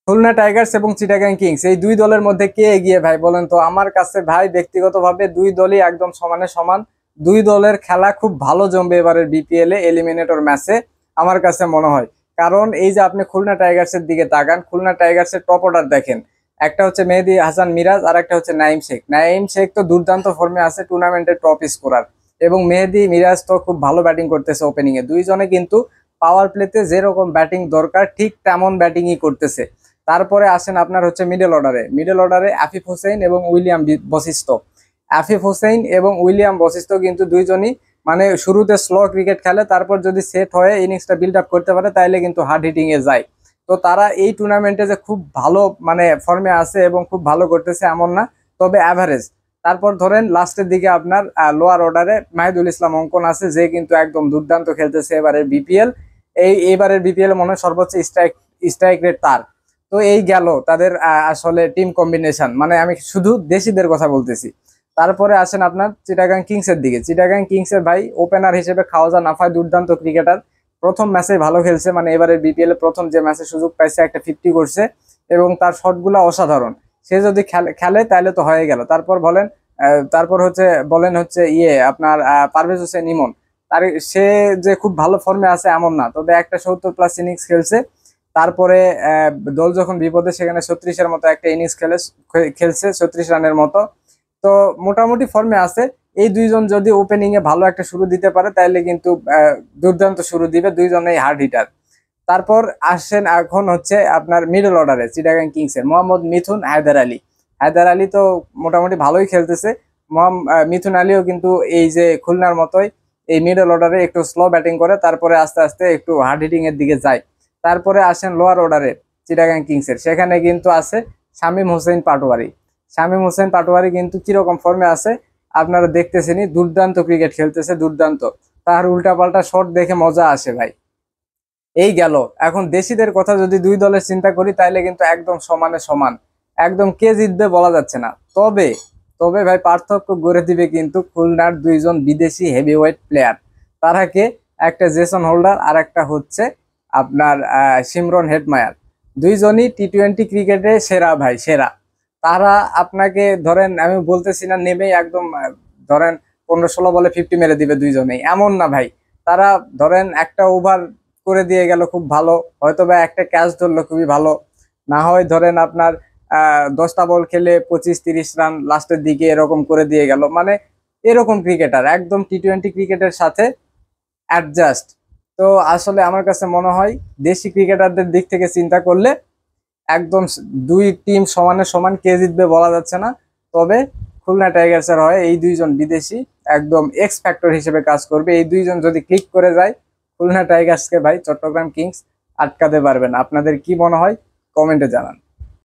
Khulna Tigers এবং Chittagong Kings এই দুই দলের মধ্যে কে এগিয়ে ভাই বলেন তো? আমার কাছে ভাই ব্যক্তিগতভাবে দুই দলই একদম সমানে সমান। দুই দলের খেলা খুব ভালো জমবে এবারের বিপিএল এ এলিমিনেটর ম্যাচে আমার কাছে মনে হয়। কারণ এই যে আপনি খুলনা টাইগার্সের দিকে তাকান, খুলনা টাইগার্সের টপ অর্ডার দেখেন, একটা হচ্ছে মেহেদী হাসান মিরাজ আর একটা হচ্ছে নাইম শেখ। নাইম শেখ তো দুর্দান্ত ফর্মে আছে, টুর্নামেন্টের টপ স্কোরার, এবং মেহেদী মিরাজ তো খুব ভালো ব্যাটিং করতেছে ওপেনিং এ। দুইজনে কিন্তু পাওয়ার প্লেতে যেরকম ব্যাটিং দরকার ঠিক তেমন ব্যাটিংই করতেছে। তারপরে আসেন আপনার হচ্ছে মিডল অর্ডারে আফিফ হোসেন এবং উইলিয়াম বশিষ্ঠ। আফিফ হোসেন এবং উইলিয়াম বশিষ্ঠ কিন্তু দুইজনই মানে শুরুতে স্লো ক্রিকেট খেলে, তারপর যদি সেট হয়ে ইনিংসটা বিল্ড আপ করতে পারে তাইলে কিন্তু হার্ড হিটিং এ যায়। তো তারা এই টুর্নামেন্টে যে খুব ভালো মানে ফর্মে আছে এবং খুব ভালো করতেছে এমন না, তবে অ্যাভারেজ। তারপর ধরেন লাস্টের দিকে আপনার লোয়ার অর্ডারে মাহিদুল ইসলাম অঙ্কন আছে, যে কিন্তু একদম দুর্দান্ত খেলতেছে এবারের বিপিএল। এবারের বিপিএল মনে হয় সর্বোচ্চ স্ট্রাইক রেট তার। তো এই গেল তাদের আসলে টিম কম্বিনেশন, মানে আমি শুধু দেশিদের কথা বলতেছি। তারপরে আসেন আপনার চিটাগাং কিংস এর দিকে। চিটাগাং কিংস এর ভাই ওপেনার হিসেবে খাওয়াজা নাফায় দুর্দান্ত ক্রিকেটার। প্রথম ম্যাচে ভালো খেলছে, মানে এবারের বিপিএল এ প্রথম যে ম্যাচে সুযোগ পাইছে একটা 50 করছে, এবং তার শটগুলো অসাধারণ। সে যদি খেলে তাহলে তো হয়ে গেল। তারপর বলেন হচ্ছে আপনার পারভেজ হোসেন ইমন। তার সে যে খুব ভালো ফর্মে আছে এমন না, তবে একটা 70+ ইনিংস খেলছে। তারপরে দল যখন বিপদে সেখানে 36-এর মতো একটা ইনিংস খেলছে, 36 রানের মতো। তো মোটামুটি ফর্মে আছে। এই দুইজন যদি ওপেনিং এ ভালো একটা শুরু দিতে পারে তাহলে কিন্তু দুর্দান্ত শুরু দিবে, দুইজনেই হার্ড হিটার। তারপর আসেন এখন হচ্ছে আপনার মিডল অর্ডারে চিটাগাং কিংস এর মোহাম্মদ মিথুন, হায়দার আলী। হায়দার আলী তো মোটামুটি ভালোই খেলতেছে। মিথুন আলীও কিন্তু এই যে খুলনার মতোই এই মিডল অর্ডারে একটু স্লো ব্যাটিং করে, তারপরে আস্তে আস্তে একটু হার্ড হিটিং এর দিকে যায়। তারপরে আসেন লোয়ার অর্ডারে চিটাগাং কিংস এর, সেখানে কিন্তু আছে শামীম হোসেন পাটোয়ারি। শামীম হোসেন পাটোয়ারি কিন্তু কিরকম ফর্মে আছে আপনারা দেখতেছেনই, দুর্দান্ত ক্রিকেট খেলতেছে, দুর্দান্ত। তার উল্টাপাল্টা শট দেখে মজা আসে ভাই। এই গেল। এখন দেশিদের কথা যদি দুই দলের চিন্তা করি তাহলে কিন্তু একদম সমানে সমান, একদম কে জিতবে বলা যাচ্ছে না। তবে তবে ভাই পার্থক্য গড়ে দিবে কিন্তু খুলনার দুইজন বিদেশি হেভিওয়েট প্লেয়ার। তারা কে? একটা জেসন হোল্ডার আর একটা হচ্ছে আপনার শিমরন হেটমায়ার। দুইজনই টি-20 ক্রিকেটে সেরা ভাই, সেরা। তারা আপনাকে ধরেন আমি বলতেছি না নেমেই একদম ধরেন 15-16 বলে 50 মেরে দিবে দুইজনেই, এমন না ভাই। তারা ধরেন একটা ওভার করে দিয়ে গেল খুব ভালো, হয়তো বা একটা ক্যাচ ধরলো খুবই ভালো, না হয় ধরেন আপনার 10টা বল খেলে 25-30 রান লাস্টের দিকে এরকম করে দিয়ে গেল। মানে এরকম ক্রিকেটার একদম টি-20 ক্রিকেটের সাথে অ্যাডজাস্ট। তো আসলে আমার কাছে মনে হয় দেশি ক্রিকেটারদের দিক থেকে চিন্তা করলে একদম দুই টিম সমানে সমান, কে জিতবে বলা যাচ্ছে না। তবে খুলনা টাইগার্সের হয় এই দুইজন বিদেশি একদম এক্স ফ্যাক্টর হিসেবে কাজ করবে। এই দুইজন যদি ক্লিক করে যায় খুলনা টাইগার্সকে ভাই চট্টগ্রাম কিংস আটকাতে পারবেন। আপনাদের কি মনে হয় কমেন্টে জানান।